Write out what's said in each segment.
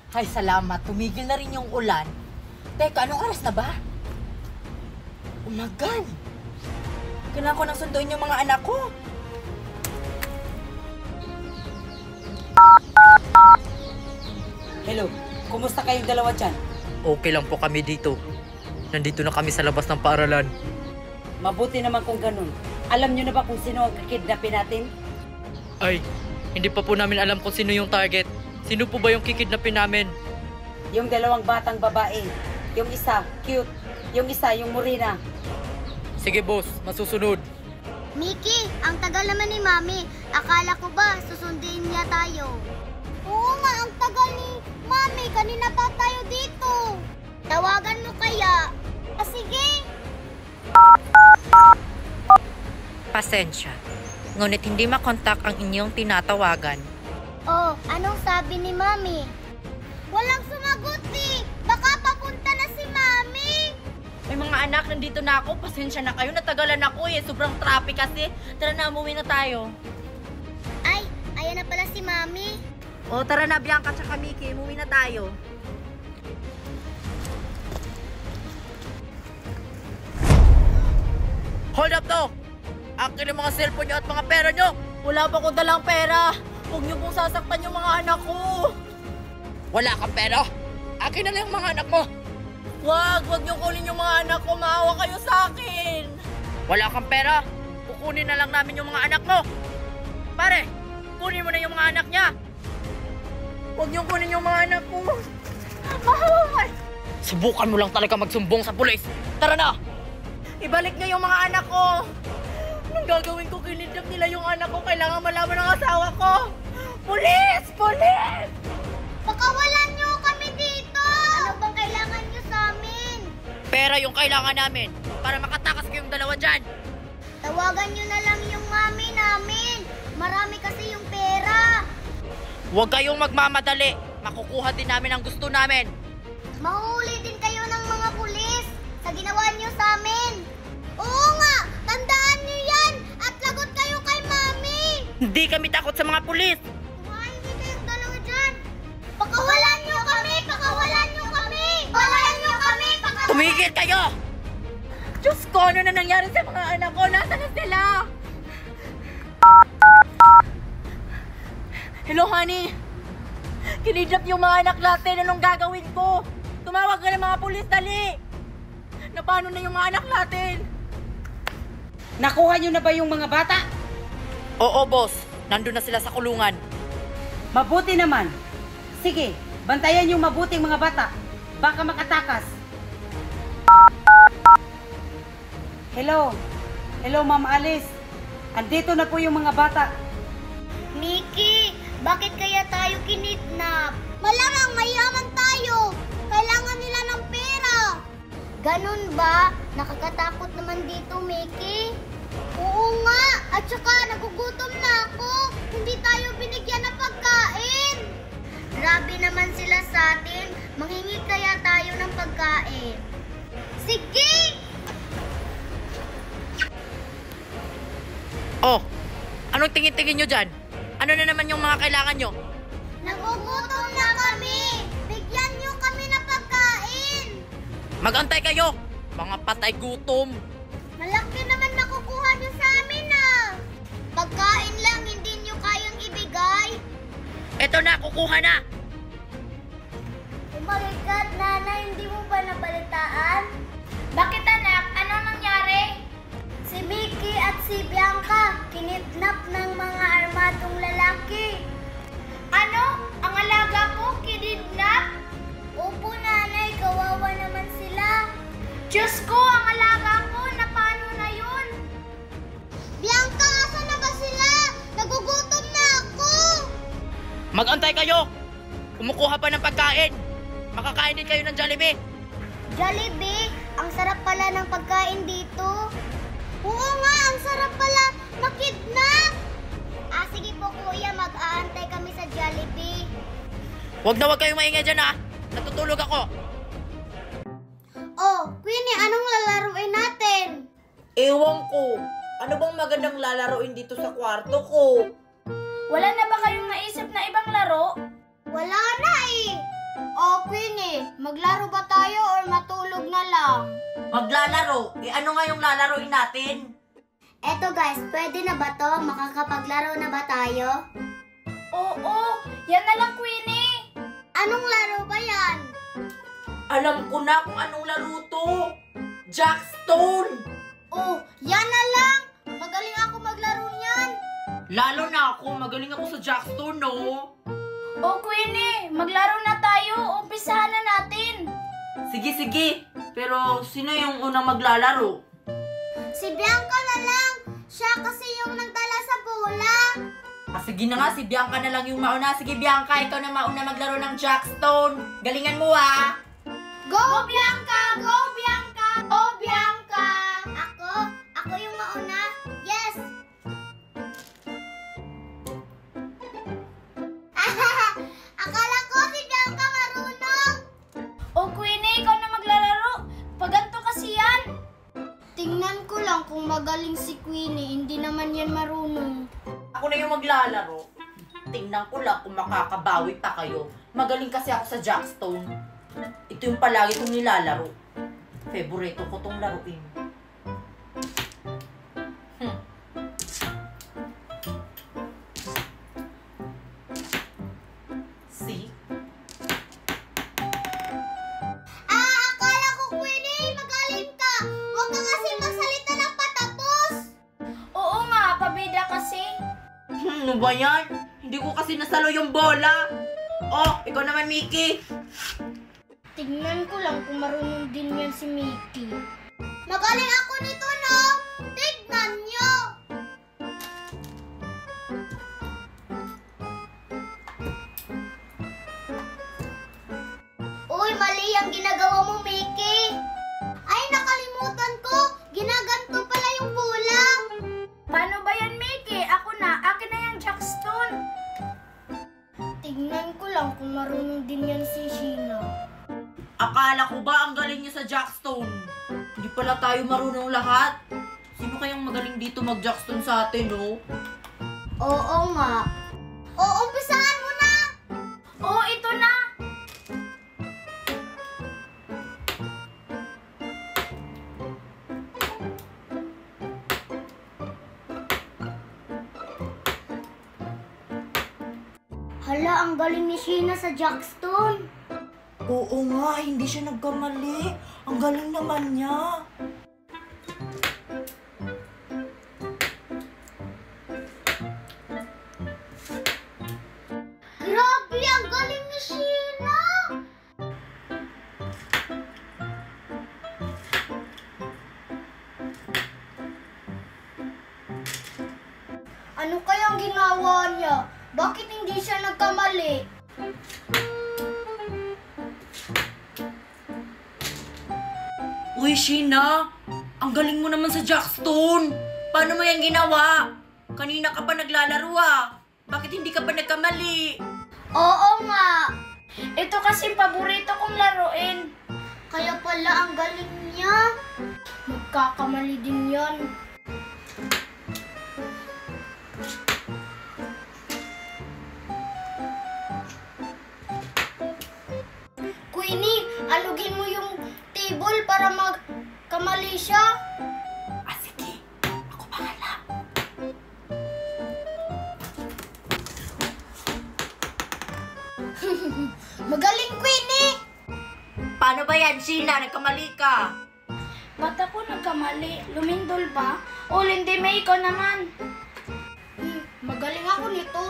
Ay, salamat. Tumigil na rin yung ulan. Teka, anong oras na ba? Umagal. Kailangan ko nang sunduin yung mga anak ko. Hello, kumusta kayong dalawa dyan? Okay lang po kami dito. Nandito na kami sa labas ng paaralan. Mabuti naman kung ganun. Alam nyo na ba kung sino ang kikidnapin natin? Ay, hindi pa po namin alam kung sino yung target. Sino po ba yung kikidnapin namin? Yung dalawang batang babae. Yung isa, cute. Yung isa, yung morena. Sige boss, masusunod. Mickey, ang tagal naman ni Mami. Akala ko ba susundin niya tayo? Oo nga, ang tagal ni Mami. Kanina pa tayo dito. Tawagan mo kaya? Sige. Pasensya, ngunit hindi makontak ang inyong tinatawagan. Oh, anong sabi ni Mami? Walang sumagot eh. Baka papunta na si Mami. May mga anak, nandito na ako. Pasensya na kayo. Natagalan ako eh. Sobrang traffic kasi. Tara na, umuwi na tayo. Ay, ayan na pala si Mami. O, tara na, Bianca tsaka Mickey. Umuwi na tayo. Hold up to! Akin yung mga cellphone nyo at mga pera nyo! Wala pa akong dalang pera. Huwag niyo pong sasaktan yung mga anak ko. Wala kang pera! Akin na lang yung mga anak mo! Wag niyo kunin yung mga anak ko. Maawa kayo sa akin. Wala kang pera! Kukunin na lang namin yung mga anak mo! Pare, kunin mo na yung mga anak niya! Huwag niyo kunin yung mga anak ko. Maawa kayo. Subukan mo lang talaga magsumbong sa pulis! Tara na! Ibalik niyo yung mga anak ko. Anong gagawin ko? Kinidnap nila yung anak ko. Kailangan malaman ng asawa ko. Pulis! Pulis! Pakawalan niyo kami dito. Ano bang kailangan niyo sa amin? Pera yung kailangan namin para makatakas kayong dalawa dyan! Tawagan niyo na lang yung Mami namin. Marami kasi yung pera. Huwag kayong magmamadali! Makukuha din namin ang gusto namin! Mahuli din kayo ng mga pulis sa ginawa niyo sa amin. Oo nga, tandaan niyo yan at lagot kayo kay Mami. Hindi kami takot sa mga pulis! Kumain din kayong dalawa dyan. Pakawalan niyo kami! Pakawalan niyo kami! Pakawalan niyo kami! Tumigil kayo! Diyos ko, ano na nangyari sa mga anak ko? Nasaan na sila? Hello, honey. Kinidnap yung mga anak natin. Anong gagawin ko? Tumawag ka ng mga pulis, dali! Na paano na yung mga anak natin? Nakuha nyo na ba yung mga bata? Oo, boss. Nandun na sila sa kulungan. Mabuti naman. Sige, bantayan yung mabuting mga bata. Baka makatakas. Hello. Hello, Ma'am Alice. Andito na po yung mga bata. Mickey, bakit kaya tayo kinidnap? Malamang mayaman tayo. Kailangan nila ng pera. Ganun ba? Nakakatakot naman dito, Mickey. Oo nga. At saka nagugutom na ako. Hindi tayo binigyan ng pagkain. Grabe naman sila sa atin. Manghingi kaya tayo ng pagkain. Sige! Oh, anong tingin-tingin nyo dyan? Ano na naman yung mga kailangan nyo? Nagugutom na kami! Bigyan niyo kami ng pagkain! Magantay kayo! Mga patay gutom! Malaki naman nakukuha niyo sa amin ah! Pagkain lang, hindi niyo kayang ibigay? Eto na, kukuha na! Oh my God, Nana, hindi mo ba nabalitaan? Bakit anak? Ano nangyari? Si Mickey at si Bianca, kinidnap ng mga armadong lalaki. Ano? Ang alaga ko, kinidnap? Opo, Nanay, kawawa naman sila. Diyos ko, ang alaga ko, na paano na yun? Bianca, asan na ba sila? Nagugutom na ako! Magantay kayo! Kumukuha pa ng pagkain! Makakain din kayo ng Jollibee! Jollibee, ang sarap pala ng pagkain dito. Oo nga, ang sarap pala makidnap. Sige po kuya, mag-aantay kami sa Jollibee. Huwag na huwag kayong maingay dyan ha! Natutulog ako! Oh, Queenie, anong lalaruin natin? Ewan ko. Ano bang magandang lalaroin dito sa kwarto ko? Wala na ba kayong naisip na ibang laro? Wala na eh. Maglaro ba tayo or matulog na lang? Maglalaro. Ano nga yung lalaroin natin? Eto guys, pwede na ba to? Makakapaglaro na ba tayo? Oo, yan na lang, Queenie. Anong laro ba yan? Alam ko na kung anong laro to. Jackstone. Oh, yan na lang! Magaling ako maglaro niyan! Lalo na ako. Magaling ako sa Jackstone, no? Oh, Queenie, maglaro na tayo. Umpisahan na natin. Sige. Pero sino yung unang maglalaro? Si Bianca na lang! Siya kasi yung nagdala sa bola! Sige na nga, si Bianca na lang yung mauna. Sige, Bianca, ikaw na mauna maglaro ng Jackstone. Galingan mo, ha? Go, Bianca! Go, Bianca! Oh, Bianca! Ako yung mauna. Yes! Akala ko si Bianca marunong! Oh, Queenie, ikaw na maglalaro. Paganto kasi yan. Tingnan ko lang kung magaling si Queenie. Hindi naman yan marunong. Ako na yung maglalaro. Tingnan ko lang kung makakabawi pa kayo. Magaling kasi ako sa Jackstone. Ito yung palagi kong nilalaro. Favorito ko tong laruin. See? Akala ko, Queenie, magaling ka! Huwag ka kasi magsalita ng patapos! Oo nga, pabida kasi. Ano ba yan? Hindi ko kasi nasalo yung bola. Oh, ikaw naman, Mickey. Tingnan ko lang kung marunong din yan si Mickey. Magaling ako nito, no? Tignan nyo! Uy, mali ang ginagawa mo, Mickey! Ay, nakalimutan ko! Ginaganto pala yung bola! Paano ba yan, Mickey? Ako na. Akin na yung Jackstone. Tignan ko lang kung marunong din yan si Sheena. Akala ko ba ang galing niya sa Jackstone? Hindi pala tayo marunong lahat. Sino kayang magaling dito mag-Jackstone sa atin, no? Oo nga. O, umpisahan mo na! Oo, ito na. Hala, ang galing ni Sheena sa Jackstone. Oo nga, hindi siya nagkamali. Ang galing naman niya. Grabe, ang galing ni Sheena! Ano kayang ginawa niya? Bakit hindi siya nagkamali? Uy, Sheena, ang galing mo naman sa Jackstone. Paano mo yan ginawa? Kanina ka pa naglalaro, Bakit hindi ka pa nagkamali? Oo nga. Ito kasi paborito kong laruin. Kaya pala ang galing niya. Magkakamali din yan. Queenie, alugin mo yung table para magkamali siya. Sige. Ako bahala. Magaling, Queenie! Paano ba yan, Sheena? Nagkamali ka. Ba't ako nagkamali? Lumindol ba? O, Lindy May, ikaw naman. Magaling ako nito.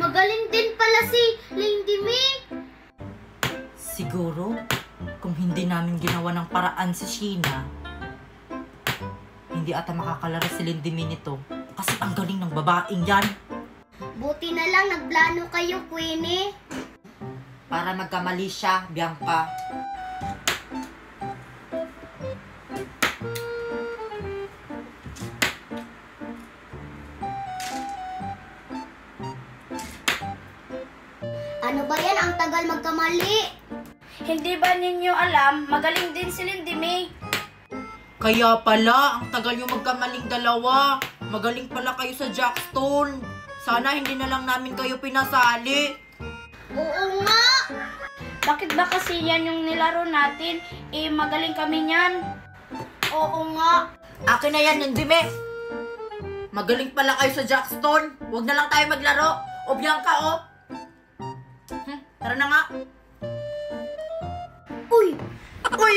Magaling din pala si Lindy May. Siguro, kung hindi namin ginawa ng paraan si Sheena, hindi ata makakalaro si Lindy May nito. Kasi ang galing ng babaeng yan. Buti na lang nagplano kayo, Queenie. Para magkamali siya, Bianca. Paano ba yan? Ang tagal magkamali. Hindi ba ninyo alam, magaling din si Lindy May. Kaya pala, ang tagal yung magkamaling dalawa. Magaling pala kayo sa Jackstone. Sana hindi na lang namin kayo pinasali. Oo nga. Bakit ba kasi yan yung nilaro natin? Magaling kami niyan. Oo nga. Akin na yan, Nandime. Magaling pala kayo sa Jackstone. Huwag na lang tayo maglaro. O Bianca, o. Tara na nga. Uy! Uy!